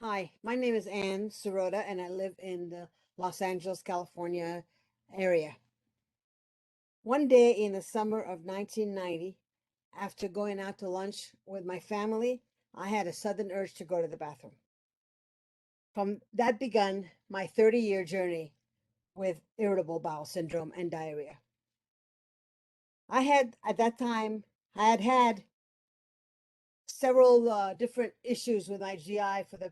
Hi, my name is Ann Sirota, and I live in the Los Angeles, California area. One day in the summer of 1990, after going out to lunch with my family, I had a sudden urge to go to the bathroom. From that began my 30-year journey with irritable bowel syndrome and diarrhea. At that time, I had had several different issues with my GI for the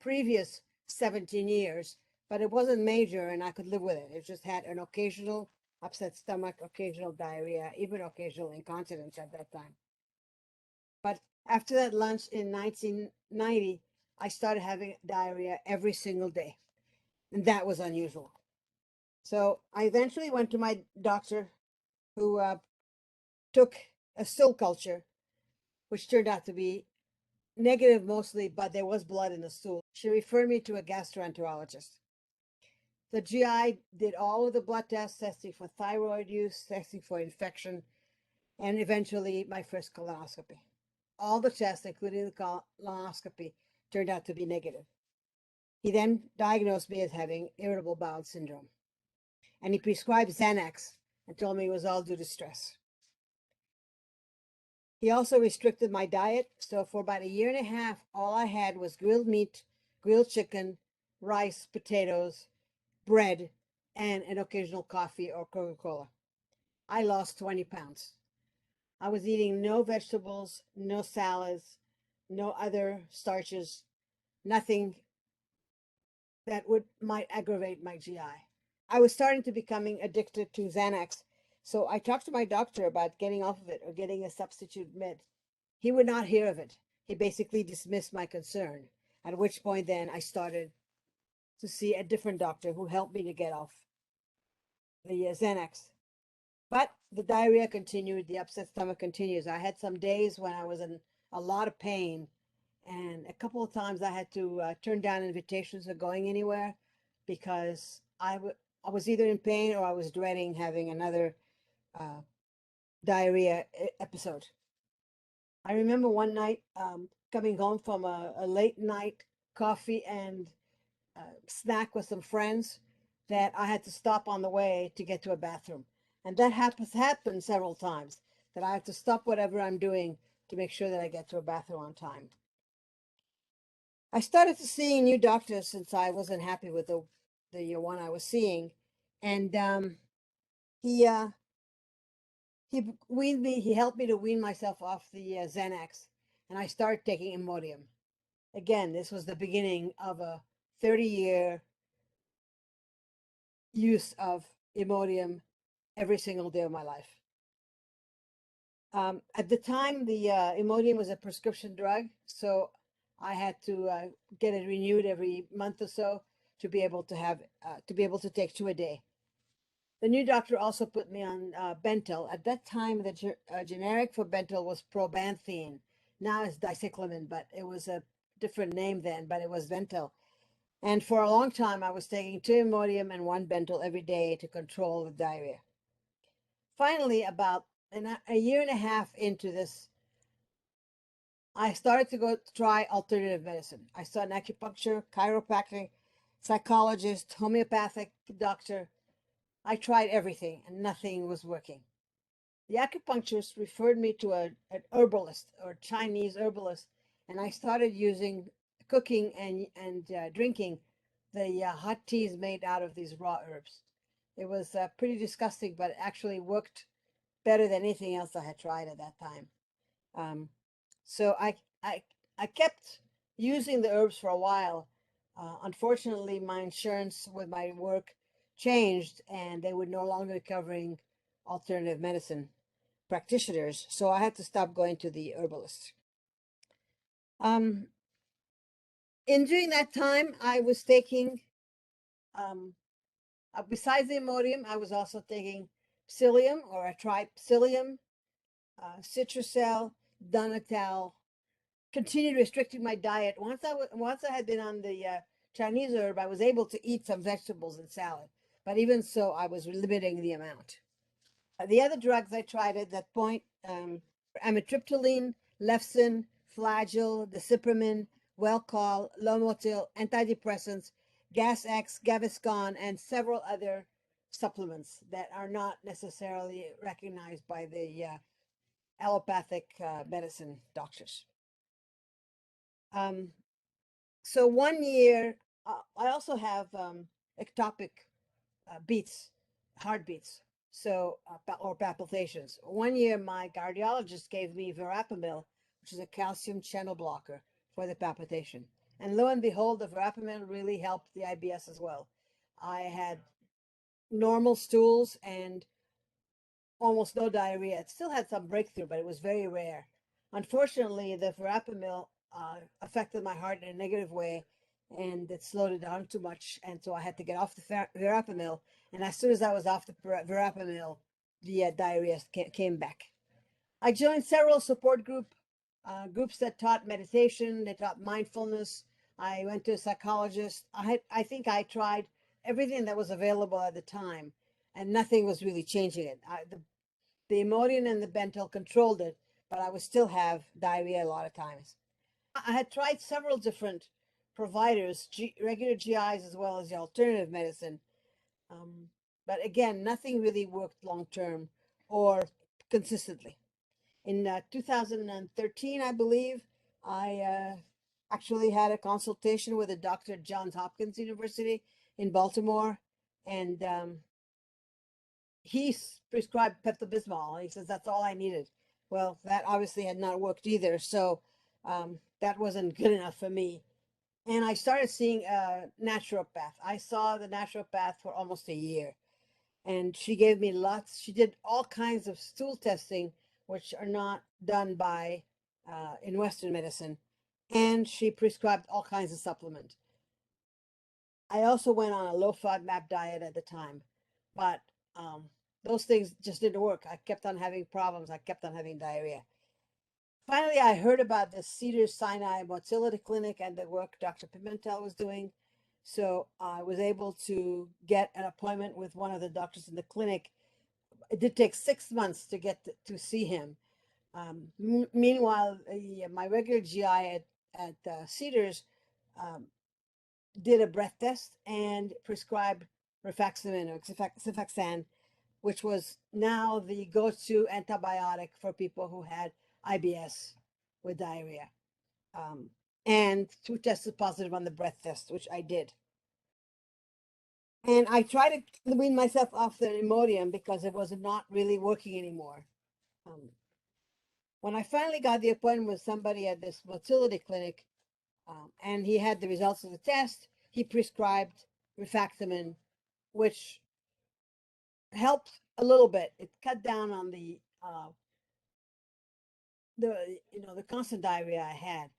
previous 17 years, but it wasn't major and I could live with it. It just had an occasional upset stomach, occasional diarrhea, even occasional incontinence at that time. But after that lunch in 1990, I started having diarrhea every single day, and that was unusual. So I eventually went to my doctor who took a stool culture, which turned out to be negative mostly, but there was blood in the stool. She referred me to a gastroenterologist. The GI did all of the blood tests, testing for thyroid use, testing for infection, and eventually my first colonoscopy. All the tests, including the colonoscopy, turned out to be negative. He then diagnosed me as having irritable bowel syndrome, and he prescribed Xanax and told me it was all due to stress. He also restricted my diet, so for about a year and a half, all I had was grilled meat, grilled chicken, rice, potatoes, bread, and an occasional coffee or Coca-Cola. I lost 20 pounds. I was eating no vegetables, no salads, no other starches, nothing that might aggravate my GI. I was starting to becoming addicted to Xanax, so I talked to my doctor about getting off of it or getting a substitute med. He would not hear of it. He basically dismissed my concern, at which point then I started to see a different doctor who helped me to get off the Xanax. But the diarrhea continued, the upset stomach continues. I had some days when I was in a lot of pain, and a couple of times I had to turn down invitations of going anywhere because I was either in pain or I was dreading having another uh, diarrhea episode. I remember one night coming home from a late night coffee and snack with some friends that I had to stop on the way to get to a bathroom. And that happened several times that I have to stop whatever I'm doing to make sure that I get to a bathroom on time. I started to seeing new doctors since I wasn't happy with the one I was seeing, and he he helped me to wean myself off the Xanax, and I started taking Imodium. Again, this was the beginning of a 30-year use of Imodium every single day of my life. At the time, the Imodium was a prescription drug, so I had to get it renewed every month or so to be able to have to be able to take two a day. The new doctor also put me on Bentyl. At that time, the generic for Bentyl was probanthine. Now it's dicyclamine, but it was a different name then, but it was Bentyl. And for a long time, I was taking two Imodium and one Bentyl every day to control the diarrhea. Finally, about a year and a half into this, I started to go try alternative medicine. I saw an acupuncture, chiropractic, psychologist, homeopathic doctor. I tried everything and nothing was working. The acupuncturist referred me to an herbalist or Chinese herbalist, and I started using cooking and drinking the hot teas made out of these raw herbs. It was pretty disgusting, but it actually worked better than anything else I had tried at that time. Um, so I kept using the herbs for a while. Unfortunately, my insurance with my work changed, and they were no longer covering alternative medicine practitioners, so I had to stop going to the herbalist. Um, in during that time, I was taking, um, besides the Imodium, I was also taking psyllium, or I tried psyllium, Citrusel, Donatal, continued restricting my diet. Once I had been on the Chinese herb, I was able to eat some vegetables and salad, but even so, I was limiting the amount. The other drugs I tried at that point, amitriptyline, Lefsin, Flagyl, Decipramin, Welchol, Lomotil, antidepressants, Gas X, Gaviscon, and several other supplements that are not necessarily recognized by the allopathic medicine doctors. So 1 year, I also have ectopic beats, heartbeats, so or palpitations. 1 year, my cardiologist gave me verapamil, which is a calcium channel blocker for the palpitation. And lo and behold, the verapamil really helped the IBS as well. I had normal stools and almost no diarrhea. It still had some breakthrough, but it was very rare. Unfortunately, the verapamil affected my heart in a negative way, and it slowed it down too much. And so I had to get off the verapamil. And as soon as I was off the verapamil, the diarrhea came back. I joined several support groups that taught meditation, they taught mindfulness. I went to a psychologist. I think I tried everything that was available at the time, and nothing was really changing it. The Imodium and the Bentyl controlled it, but I would still have diarrhea a lot of times. I had tried several different providers, regular GIs as well as the alternative medicine. But again, nothing really worked long term or consistently. In 2013, I believe, I actually had a consultation with a doctor at Johns Hopkins University in Baltimore, and he prescribed Pepto-Bismol. He says that's all I needed. Well, that obviously had not worked either, so that wasn't good enough for me. And I started seeing a naturopath. I saw the naturopath for almost a year, and she gave me lots. She did all kinds of stool testing, which are not done by in Western medicine, and she prescribed all kinds of supplement. I also went on a low FODMAP diet at the time, but those things just didn't work. I kept on having problems. I kept on having diarrhea. Finally, I heard about the Cedars-Sinai motility clinic and the work Dr. Pimentel was doing. So I was able to get an appointment with one of the doctors in the clinic. It did take 6 months to get to see him. Meanwhile, my regular GI at Cedars did a breath test and prescribed rifaximin or Xifaxan, which was now the go-to antibiotic for people who had IBS with diarrhea. And who tested positive on the breath test, which I did. And I tried to wean myself off the Imodium because it was not really working anymore. When I finally got the appointment with somebody at this motility clinic, and he had the results of the test, he prescribed rifaximin, which helped a little bit. It cut down on the constant diarrhea I had.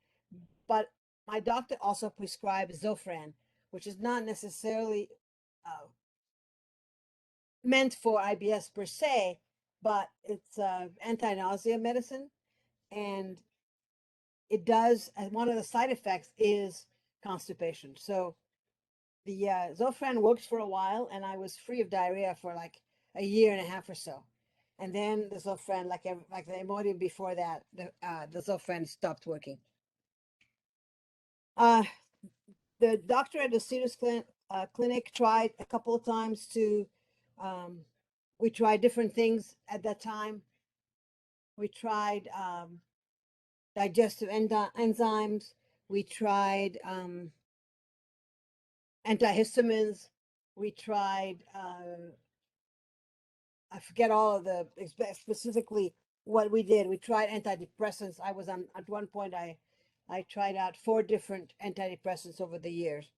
But my doctor also prescribed Zofran, which is not necessarily meant for IBS per se, but it's anti-nausea medicine, and it does, and one of the side effects is constipation. So the Zofran worked for a while, and I was free of diarrhea for like a year and a half or so. And then the Zofran, like the Imodium before that, the Zofran stopped working. The doctor at the Cedars clinic tried a couple of times to, we tried different things at that time. We tried digestive enzymes. We tried antihistamines. We tried, I forget all of the, specifically what we did. We tried antidepressants. I was on, at one point, I tried out 4 different antidepressants over the years.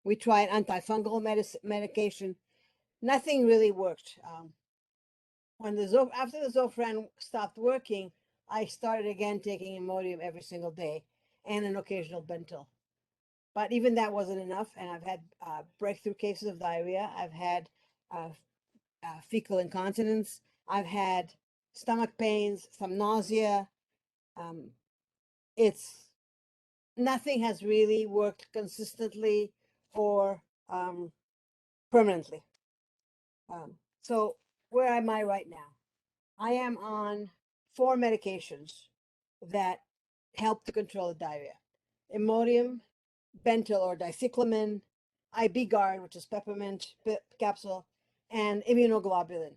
We tried antifungal medication. Nothing really worked. After the Zofran stopped working, I started again taking Imodium every single day and an occasional Bentyl. But even that wasn't enough, and I've had breakthrough cases of diarrhea. I've had fecal incontinence. I've had stomach pains, some nausea. Nothing has really worked consistently or permanently. So where am I right now? I am on 4 medications that help to control the diarrhea. Imodium, bentyl or dicyclamin, IB guard, which is peppermint capsule, and immunoglobulin.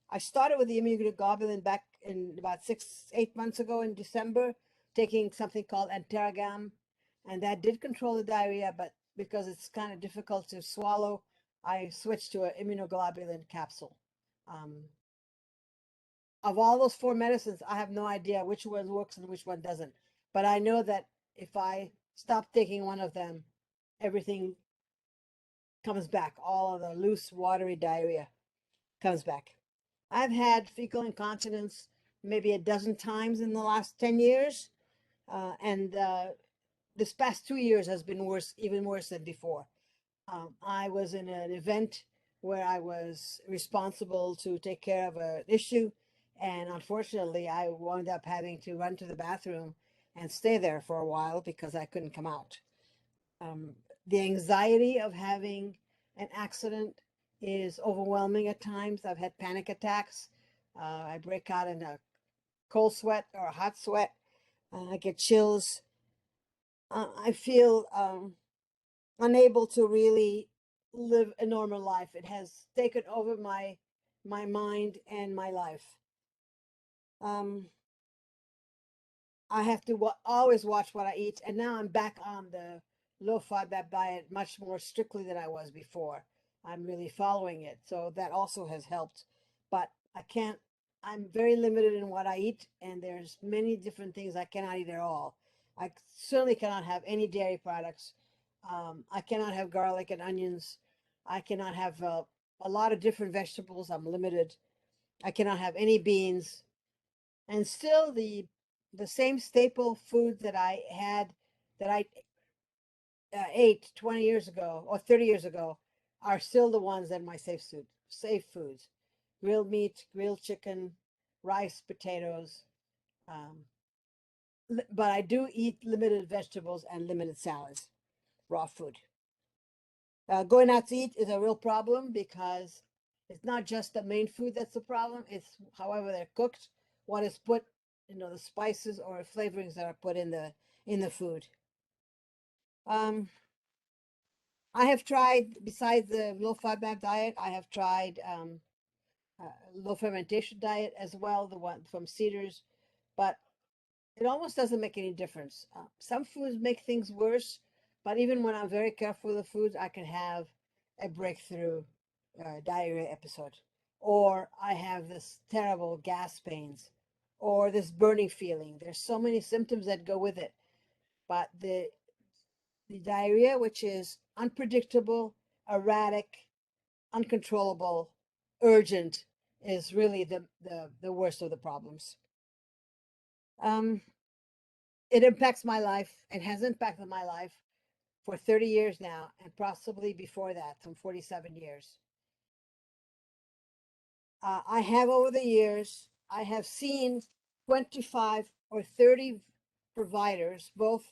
I started with the immunoglobulin back in about 8 months ago in December, taking something called anterogam, and that did control the diarrhea, but because it's kind of difficult to swallow, I switched to an immunoglobulin capsule. Of all those 4 medicines, I have no idea which one works and which one doesn't. But I know that if I stop taking one of them, everything comes back. All of the loose, watery diarrhea comes back. I've had fecal incontinence maybe a dozen times in the last 10 years. And this past 2 years has been worse, even worse than before. I was in an event where I was responsible to take care of an issue. And unfortunately, I wound up having to run to the bathroom and stay there for a while because I couldn't come out. The anxiety of having an accident is overwhelming at times. I've had panic attacks. I break out in a cold sweat or a hot sweat. I get chills. I feel unable to really live a normal life. It has taken over my mind and my life. I have to always watch what I eat, and now I'm back on the low FODMAP diet much more strictly than I was before. I'm really following it, so that also has helped. But I can't. I'm very limited in what I eat, and there's many different things I cannot eat at all. I certainly cannot have any dairy products. I cannot have garlic and onions. I cannot have a lot of different vegetables. I'm limited. I cannot have any beans. And still the same staple foods that I had that I ate 20 years ago or 30 years ago are still the ones that are my safe foods. Grilled meat, grilled chicken, rice, potatoes. Um, but I do eat limited vegetables and limited salads, raw food. Going out to eat is a real problem because it's not just the main food that's the problem. It's however they're cooked, what is put, the spices or flavorings that are put in the food. I have tried, besides the low FODMAP diet, I have tried low fermentation diet as well, the one from Cedars, but it almost doesn't make any difference. Some foods make things worse, but even when I'm very careful with the foods, I can have a breakthrough diarrhea episode, or I have this terrible gas pains, or this burning feeling. There's so many symptoms that go with it, but the diarrhea, which is unpredictable, erratic, uncontrollable, urgent, is really the worst of the problems. It impacts my life. It has impacted my life for 30 years now, and possibly before that, some 47 years. I have over the years, I have seen 25 or 30 providers, both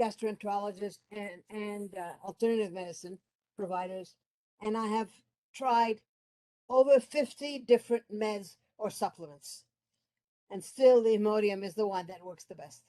gastroenterologists and alternative medicine providers, and I have tried over 50 different meds or supplements, and still the Imodium is the one that works the best.